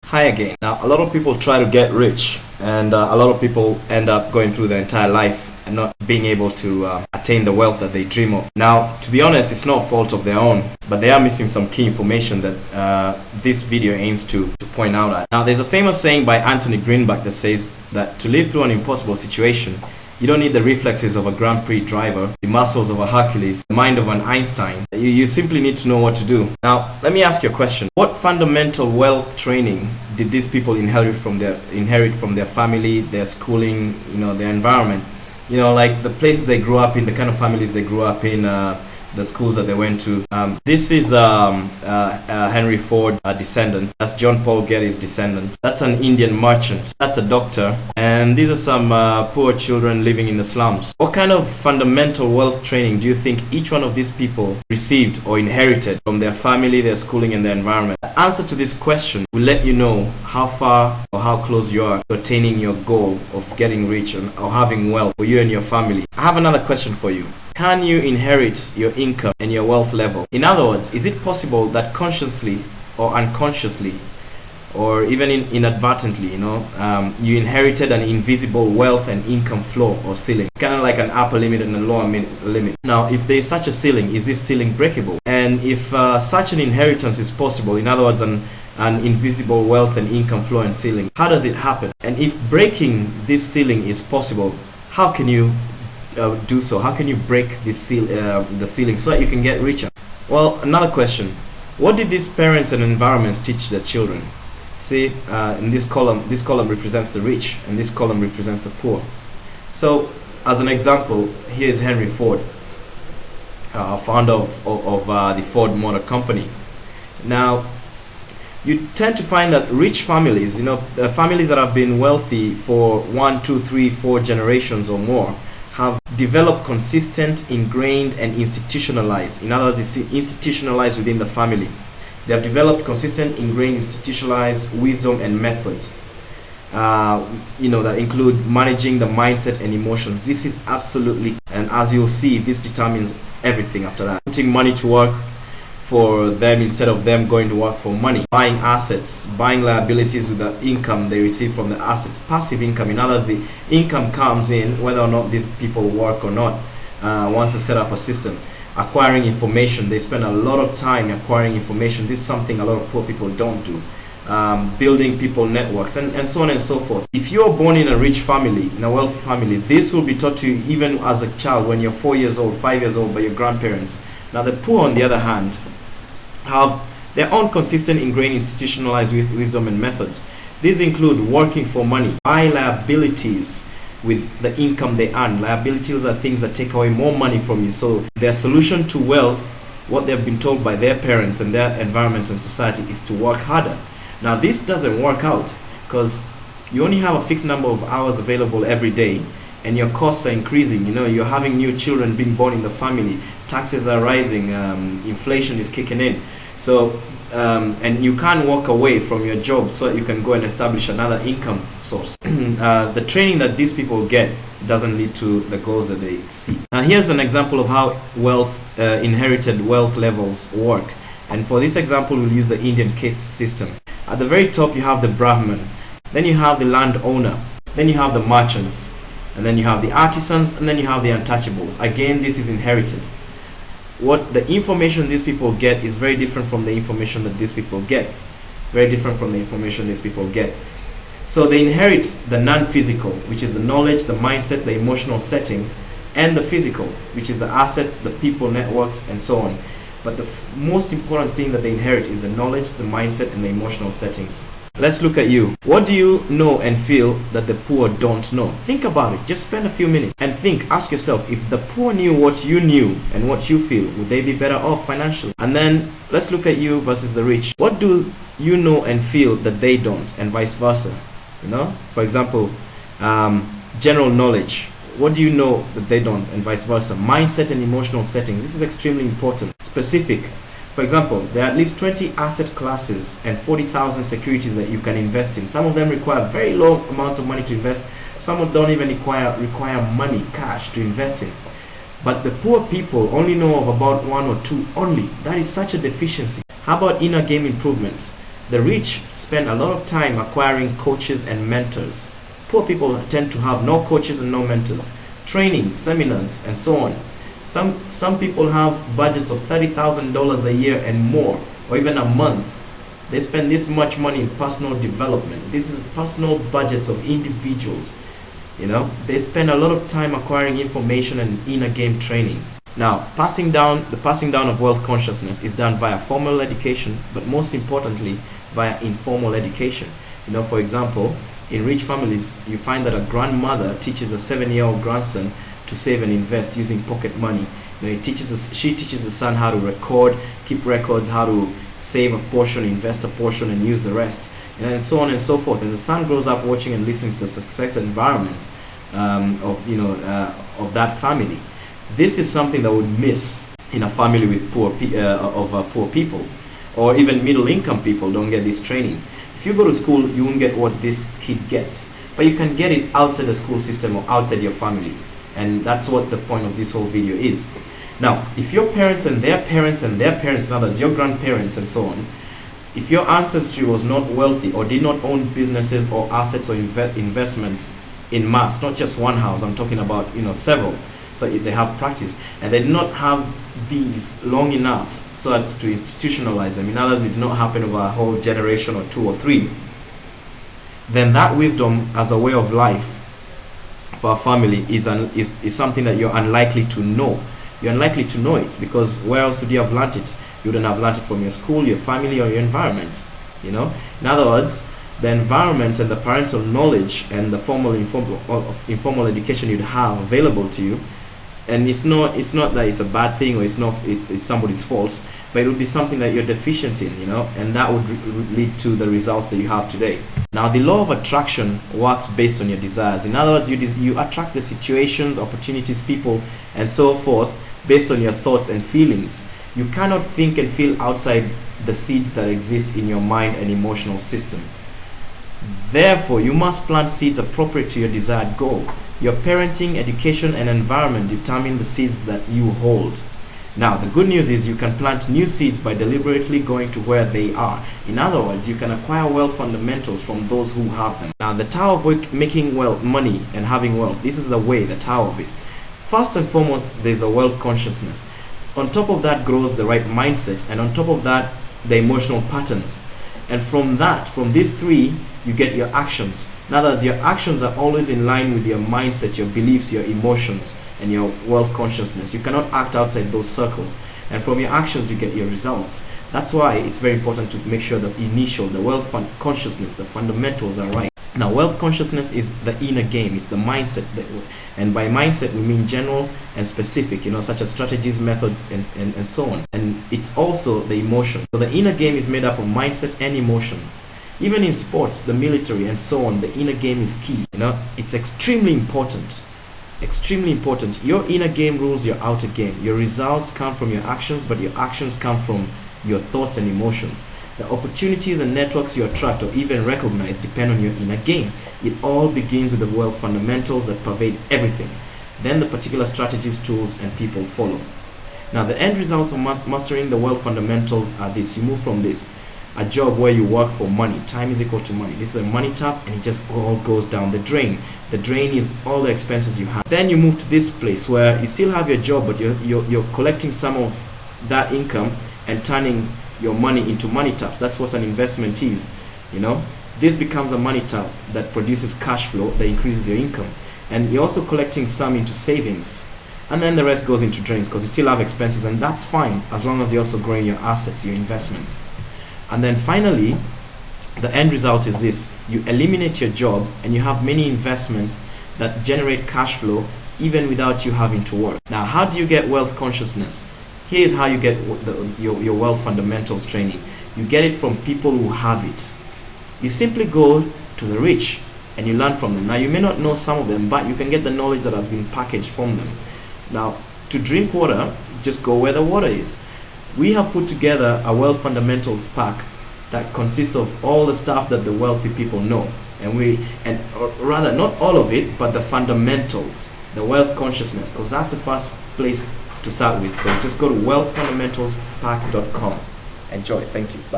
Hi again. Now, a lot of people try to get rich, and a lot of people end up going through their entire life and not being able to attain the wealth that they dream of. Now, to be honest, it's no fault of their own, but they are missing some key information that this video aims to point out at. Now, there's a famous saying by Anthony Greenback that says that to live through an impossible situation, you don't need the reflexes of a Grand Prix driver, the muscles of a Hercules, the mind of an Einstein. You simply need to know what to do. Now, let me ask you a question. What fundamental wealth training did these people inherit from their family, their schooling, their environment? Like the places they grew up in, the kind of families they grew up in, the schools that they went to. This is Henry Ford descendant. That's John Paul Getty's descendant. That's an Indian merchant. That's a doctor. And these are some poor children living in the slums. What kind of fundamental wealth training do you think each one of these people received or inherited from their family, their schooling, and their environment? The answer to this question will let you know how far or how close you are to attaining your goal of getting rich or having wealth for you and your family. I have another question for you. Can you inherit your income and your wealth level? In other words, is it possible that consciously or unconsciously or even inadvertently, you inherited an invisible wealth and income floor or ceiling? It's kind of like an upper limit and a lower limit. Now, if there is such a ceiling, is this ceiling breakable? And if such an inheritance is possible, in other words, an invisible wealth and income floor and ceiling, how does it happen? And if breaking this ceiling is possible, how can you do so? How can you break the ceiling so that you can get richer? Well, another question. What did these parents and environments teach their children? See, in this column represents the rich, and this column represents the poor. So, as an example, here is Henry Ford, founder of the Ford Motor Company. Now, you tend to find that rich families, families that have been wealthy for 1, 2, 3, 4 generations or more, have developed consistent, ingrained, and institutionalized. In other words, it's institutionalized within the family. They have developed consistent, ingrained, institutionalized wisdom and methods that include managing the mindset and emotions. This is absolutely, and as you'll see, this determines everything after that. Putting money to work for them instead of them going to work for money. Buying assets, buying liabilities with the income they receive from the assets. Passive income, in other words, the income comes in whether or not these people work or not once they set up a system. Acquiring information, they spend a lot of time acquiring information. This is something a lot of poor people don't do. Building people networks and so on and so forth. If you're born in a rich family, in a wealthy family, this will be taught to you even as a child when you're 4 years old, 5 years old by your grandparents. Now the poor, on the other hand, have their own consistent, ingrained, institutionalized wisdom and methods. These include working for money, buy liabilities with the income they earn. Liabilities are things that take away more money from you. So their solution to wealth, what they've been told by their parents and their environments and society, is to work harder. Now this doesn't work out because you only have a fixed number of hours available every day, and your costs are increasing. You're having new children being born in the family, taxes are rising, inflation is kicking in. So and you can't walk away from your job so that you can go and establish another income source. The training that these people get doesn't lead to the goals that they see. Now here's an example of how inherited wealth levels work. And for this example, we'll use the Indian caste system. At the very top you have the Brahman, then you have the landowner, then you have the merchants, and then you have the artisans, and then you have the untouchables. Again, this is inherited. What the information these people get is very different from the information that these people get. Very different from the information these people get. So they inherit the non-physical, which is the knowledge, the mindset, the emotional settings, and the physical, which is the assets, the people, networks, and so on. But the most important thing that they inherit is the knowledge, the mindset, and the emotional settings. Let's look at you. What do you know and feel that the poor don't know? Think about it. Just spend a few minutes and think. Ask yourself, if the poor knew what you knew and what you feel, would they be better off financially? And then let's look at you versus the rich. What do you know and feel that they don't, and vice versa? For example, general knowledge. What do you know that they don't, and vice versa? Mindset and emotional settings. This is extremely important. Specific. For example, there are at least 20 asset classes and 40,000 securities that you can invest in. Some of them require very low amounts of money to invest. Some don't even require money, cash, to invest in. But the poor people only know of about 1 or 2 only. That is such a deficiency. How about inner game improvements? The rich spend a lot of time acquiring coaches and mentors. Poor people tend to have no coaches and no mentors. Trainings, seminars, and so on. Some people have budgets of $30,000 a year and more, or even a month. They spend this much money in personal development. This is personal budgets of individuals. They spend a lot of time acquiring information and inner game training. Now, the passing down of wealth consciousness is done via formal education, but most importantly via informal education. For example, in rich families, you find that a grandmother teaches a 7-year-old grandson to save and invest using pocket money. She teaches the son how to keep records, how to save a portion, invest a portion, and use the rest, and so on and so forth. And the son grows up watching and listening to the success environment of that family. This is something that would miss in a family with poor people, or even middle-income people don't get this training. If you go to school, you won't get what this kid gets, but you can get it outside the school system or outside your family, and that's what the point of this whole video is. Now, if your parents and their parents and their parents, in other words, your grandparents and so on, if your ancestry was not wealthy or did not own businesses or assets or investments in mass, not just one house, I'm talking about several, so if they have practice, and they did not have these long enough so as to institutionalize them, in other words, it did not happen over a whole generation or 2 or 3, then that wisdom as a way of life for a family is something that you're unlikely to know. You're unlikely to know it, because where else would you have learnt it? You wouldn't have learnt it from your school, your family, or your environment. In other words, the environment and the parental knowledge and the informal education you'd have available to you, and it's not that it's a bad thing or it's somebody's fault, but it would be something that you're deficient in, and that would lead to the results that you have today. Now, the law of attraction works based on your desires. In other words, you attract the situations, opportunities, people, and so forth based on your thoughts and feelings. You cannot think and feel outside the seeds that exist in your mind and emotional system. Therefore, you must plant seeds appropriate to your desired goal. Your parenting, education, and environment determine the seeds that you hold. Now, the good news is you can plant new seeds by deliberately going to where they are. In other words, you can acquire wealth fundamentals from those who have them. Now, the Tower of making wealth, money, and having wealth. This is the way, the Tower of it. First and foremost, there's the wealth consciousness. On top of that grows the right mindset, and on top of that, the emotional patterns. And from these three, you get your actions. In other words, your actions are always in line with your mindset, your beliefs, your emotions, and your wealth consciousness. You cannot act outside those circles. And from your actions, you get your results. That's why it's very important to make sure that the wealth consciousness, the fundamentals are right. Now, wealth consciousness is the inner game, it's the mindset. And by mindset, we mean general and specific, such as strategies, methods, and so on. And it's also the emotion. So the inner game is made up of mindset and emotion. Even in sports, the military, and so on, the inner game is key. It's extremely important. Extremely important. Your inner game rules your outer game. Your results come from your actions, but your actions come from your thoughts and emotions. The opportunities and networks you attract or even recognize depend on your inner game. It all begins with the wealth fundamentals that pervade everything. Then the particular strategies, tools, and people follow. Now, the end results of mastering the wealth fundamentals are this. You move from this, a job where you work for money. Time is equal to money. This is a money tap, and it just all goes down the drain. The drain is all the expenses you have. Then you move to this place where you still have your job, but you're collecting some of that income and turning your money into money taps. That's what an investment is. This becomes a money tap that produces cash flow that increases your income, and you're also collecting some into savings, and then the rest goes into drains because you still have expenses, and that's fine as long as you're also growing your assets, your investments. And then finally, the end result is this: you eliminate your job and you have many investments that generate cash flow even without you having to work. Now, how do you get wealth consciousness? Here's how you get your wealth fundamentals training. You get it from people who have it. You simply go to the rich and you learn from them. Now, you may not know some of them, but you can get the knowledge that has been packaged from them. Now, to drink water, just go where the water is. We have put together a wealth fundamentals pack that consists of all the stuff that the wealthy people know, or rather not all of it, but the fundamentals, the wealth consciousness, because that's the first place to start with. So just go to wealthfundamentalspack.com. Enjoy. Thank you. Bye.